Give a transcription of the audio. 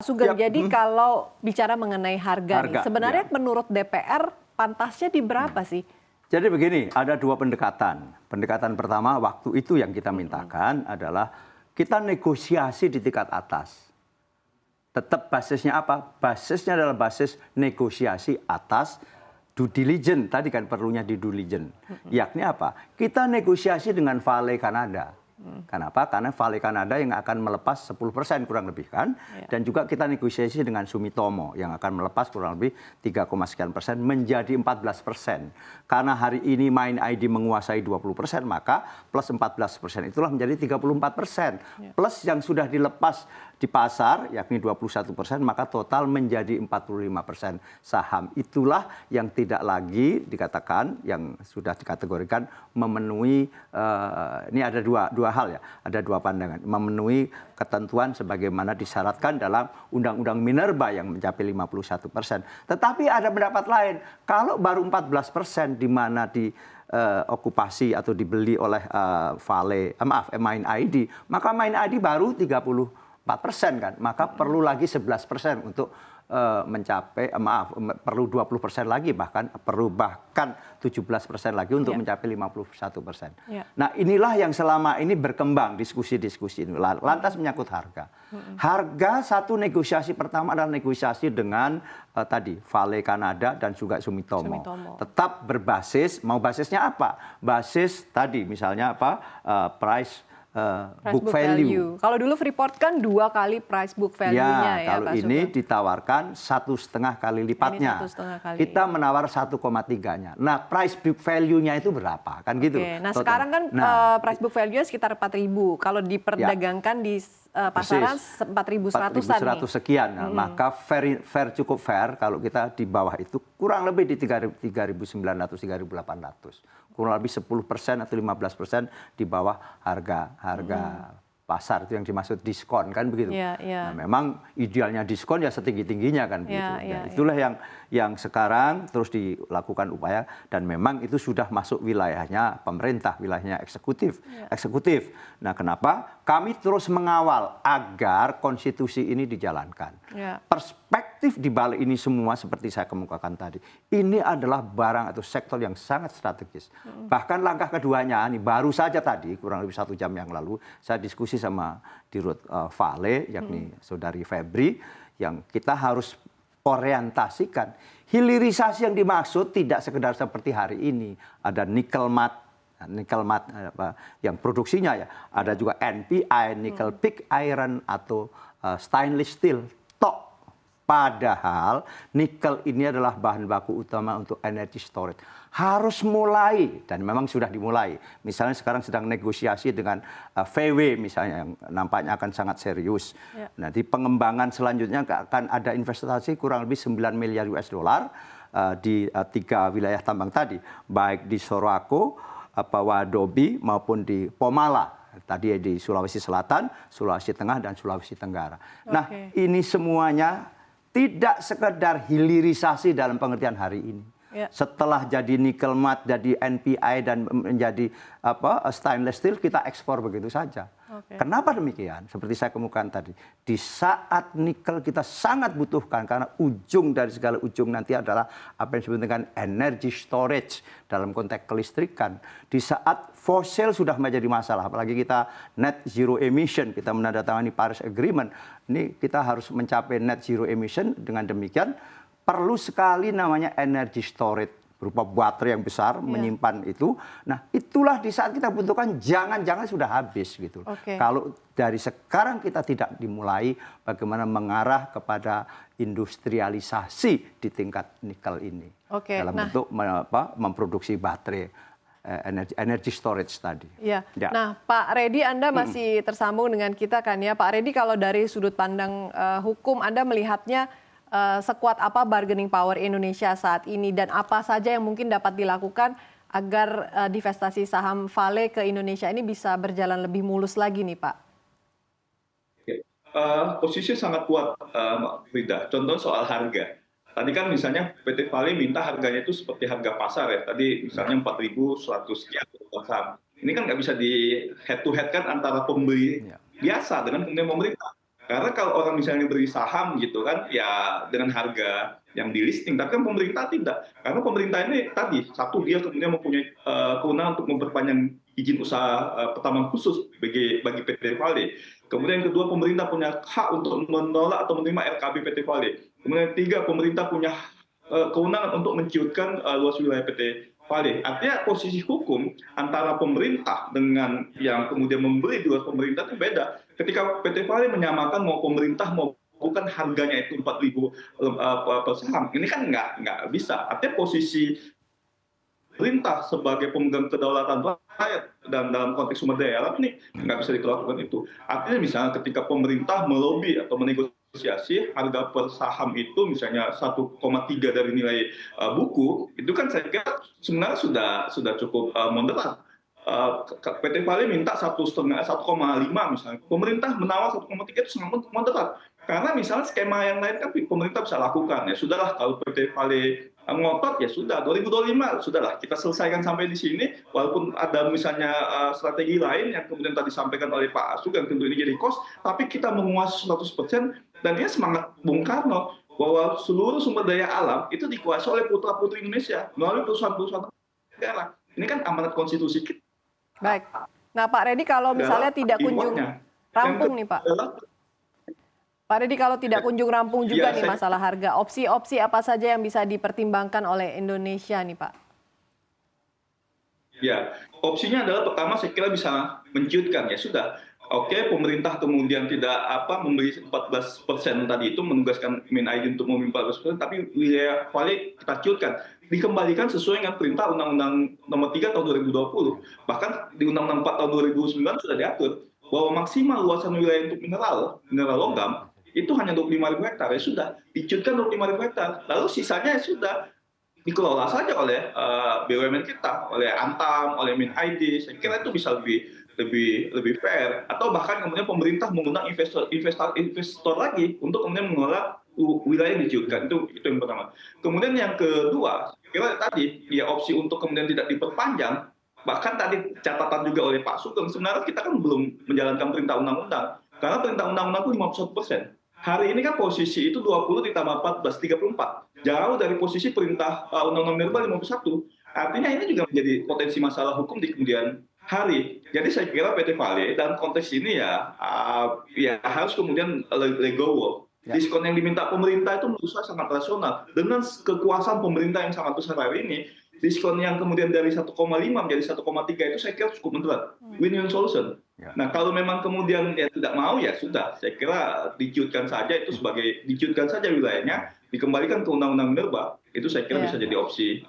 Sugeng, Yap, jadi kalau bicara mengenai harga nih, harga, sebenarnya ya. menurut DPR pantasnya di berapa sih? Jadi begini, ada dua pendekatan. Pendekatan pertama, waktu itu yang kita mintakan adalah kita negosiasi di tingkat atas. Tetap basisnya apa? Basisnya adalah basis negosiasi atas due diligence. Tadi kan perlunya di due diligence. Yakni apa? Kita negosiasi dengan Vale Kanada. Kenapa? Karena Vale Kanada yang akan melepas 10% kurang lebih kan. Dan juga kita negosiasi dengan Sumitomo yang akan melepas kurang lebih 3, sekian persen menjadi 14%. Karena hari ini Main ID menguasai 20%, maka plus 14% itulah menjadi 34%. Plus yang sudah dilepas di pasar yakni 21%, maka total menjadi 45% saham. Itulah yang tidak lagi dikatakan, yang sudah dikategorikan memenuhi, ini ada dua hal ya, ada dua pandangan. Memenuhi ketentuan sebagaimana disyaratkan dalam Undang-Undang Minerba yang mencapai 51%. Tetapi ada pendapat lain, kalau baru 14% di mana di okupasi atau dibeli oleh Main ID, maka Main ID baru 34% kan, maka perlu lagi 11% untuk mencapai, perlu 20% lagi, bahkan 17% lagi untuk mencapai 51%. Nah, inilah yang selama ini berkembang diskusi-diskusi ini. Lantas menyangkut harga. Harga satu negosiasi pertama adalah negosiasi dengan tadi Vale Kanada dan juga Sumitomo. Tetap berbasis, mau basisnya apa? Basis tadi misalnya apa? Price book value. Kalau dulu Freeport kan 2 kali price book value-nya ya, kalau Pak ini Sugeng. ditawarkan 1,5 kali lipatnya. Ini 1,5 kali. Kita menawar 1,3-nya. Nah, price book value-nya itu berapa? Kan gitu. Nah, sekarang kan price book value-nya sekitar 4.000. Kalau diperdagangkan di pasaran 4.100-an nih. Sekian. Nah, maka fair cukup fair kalau kita di bawah itu kurang lebih di 3.900, 3.800. Kurang lebih 10% atau 15% di bawah harga pasar, itu yang dimaksud diskon kan begitu. Nah, memang idealnya diskon ya setinggi-tingginya kan begitu. Itulah yang sekarang terus dilakukan upaya, dan memang itu sudah masuk wilayahnya pemerintah, wilayahnya eksekutif. Nah, kenapa? Kami terus mengawal agar konstitusi ini dijalankan. Perspektif di balik ini semua seperti saya kemukakan tadi, ini adalah barang atau sektor yang sangat strategis. Bahkan langkah keduanya, ini baru saja tadi kurang lebih 1 jam yang lalu saya diskusi sama Dirut Vale, yakni Saudari Febri, yang kita harus orientasikan. Hilirisasi yang dimaksud tidak sekedar seperti hari ini, ada nikel matte yang produksinya ya, ada juga NPI, nickel pig iron atau stainless steel. Padahal nikel ini adalah bahan baku utama untuk energy storage. Harus mulai, dan memang sudah dimulai. Misalnya sekarang sedang negosiasi dengan VW misalnya, yang nampaknya akan sangat serius. Nanti pengembangan selanjutnya akan ada investasi kurang lebih 9 miliar US dollar di 3 wilayah tambang tadi. Baik di Sorowako, Wadobi maupun di Pomala. Tadi di Sulawesi Selatan, Sulawesi Tengah, dan Sulawesi Tenggara. Nah, ini semuanya tidak sekedar hilirisasi dalam pengertian hari ini. Setelah jadi nikel matte, jadi NPI, dan menjadi stainless steel, kita ekspor begitu saja. Kenapa demikian? Seperti saya kemukakan tadi, di saat nikel kita sangat butuhkan, karena ujung dari segala ujung nanti adalah apa yang disebut dengan energy storage dalam konteks kelistrikan. Di saat fosil sudah menjadi masalah, apalagi kita net zero emission, kita menandatangani Paris Agreement, ini kita harus mencapai net zero emission. Dengan demikian perlu sekali namanya energy storage, berupa baterai yang besar menyimpan itu. Nah, itulah di saat kita butuhkan, jangan-jangan sudah habis gitu. Kalau dari sekarang kita tidak dimulai, bagaimana mengarah kepada industrialisasi di tingkat nikel ini dalam bentuk memproduksi baterai energy storage tadi. Nah, Pak Reddy, Anda masih tersambung dengan kita kan ya, Pak Reddy. Kalau dari sudut pandang hukum, Anda melihatnya sekuat apa bargaining power Indonesia saat ini, dan apa saja yang mungkin dapat dilakukan agar divestasi saham Vale ke Indonesia ini bisa berjalan lebih mulus lagi nih, Pak? Posisi sangat kuat, Mbak Frida. Contoh soal harga. Tadi kan misalnya PT Vale minta harganya itu seperti harga pasar ya. Tadi misalnya 4.100 sekian saham. Ini kan nggak bisa di head to head kan antara pembeli biasa dengan pemerintah. Karena kalau orang misalnya beri saham gitu kan, ya dengan harga yang di listing, tapi kan pemerintah tidak. Karena pemerintah ini tadi, satu dia kemudian mempunyai kewenangan untuk memperpanjang izin usaha pertambangan khusus bagi PT Vale. Kemudian yang kedua, pemerintah punya hak untuk menolak atau menerima RKB PT Vale. Kemudian yang ketiga, pemerintah punya kewenangan untuk menciutkan luas wilayah PT Vale. Artinya posisi hukum antara pemerintah dengan yang kemudian membeli di luar pemerintah itu beda. Ketika PT Vale menyamakan mau pemerintah mau bukan harganya itu 4.000 per saham, ini kan nggak bisa. Artinya posisi pemerintah sebagai pemegang kedaulatan rakyat dan dalam konteks sumber daya alam ini nggak bisa dilakukan itu. Artinya misalnya ketika pemerintah melobi atau menegosiasi harga per saham itu misalnya 1,3 dari nilai buku, itu kan saya kira sebenarnya sudah cukup moderat. PT Vale minta 1,5 misalnya, pemerintah menawar 1,3 itu sangat moderat. Karena misalnya skema yang lain kan pemerintah bisa lakukan, ya sudahlah kalau PT Vale ngotot ya sudah 2025 sudahlah kita selesaikan sampai di sini, walaupun ada misalnya strategi lain yang kemudian tadi disampaikan oleh Pak Sugeng, tentu ini jadi cost, tapi kita menguasai 100%. Dan ini semangat Bung Karno bahwa seluruh sumber daya alam itu dikuasai oleh putra-putri Indonesia melalui perusahaan-perusahaan negara. Ini kan amanat konstitusi kita. Baik. Nah, Pak Reddy, kalau misalnya tidak kunjung rampung nih, Pak. Pak Reddy, kalau tidak kunjung rampung juga nih masalah harga, opsi-opsi apa saja yang bisa dipertimbangkan oleh Indonesia nih, Pak? Ya, opsinya adalah pertama saya kira bisa menciutkan, ya sudah. Oke, pemerintah kemudian tidak membeli 14% tadi itu, menugaskan Min-ID untuk membeli 14%, tapi wilayah Vale kita ciutkan. Dikembalikan sesuai dengan perintah Undang-Undang Nomor 3 Tahun 2020. Bahkan di Undang-Undang 4 Tahun 2009 sudah diatur bahwa maksimal luasan wilayah untuk mineral logam itu hanya 25.000 hektar, ya sudah diciutkan 25.000 hektar. Lalu sisanya ya sudah dikelola saja oleh BUMN kita, oleh Antam, oleh Min-ID. Saya kira itu bisa lebih fair, atau bahkan kemudian pemerintah mengundang investor lagi untuk kemudian mengelola wilayah yang diciutkan. Itu yang pertama. Kemudian yang kedua, kira tadi ya opsi untuk kemudian tidak diperpanjang, bahkan tadi catatan juga oleh Pak Sugeng, sebenarnya kita kan belum menjalankan perintah undang-undang, karena perintah undang-undang itu 51%. Hari ini kan posisi itu 20 ditambah 14, 34. Jauh dari posisi perintah Undang-Undang Minerba 51. Artinya ini juga menjadi potensi masalah hukum di kemudian hari. Jadi saya kira PT Vale dalam konteks ini ya harus kemudian legowo. Diskon yang diminta pemerintah itu menurut saya sangat rasional. Dengan kekuasaan pemerintah yang sangat besar hari ini, diskon yang kemudian dari 1,5 menjadi 1,3 itu saya kira cukup moderat. Win-win solution. Nah, kalau memang kemudian ya tidak mau, ya sudah. Saya kira diciutkan saja itu sebagai diciutkan saja wilayahnya, dikembalikan ke Undang-Undang Minerba, itu saya kira bisa jadi opsi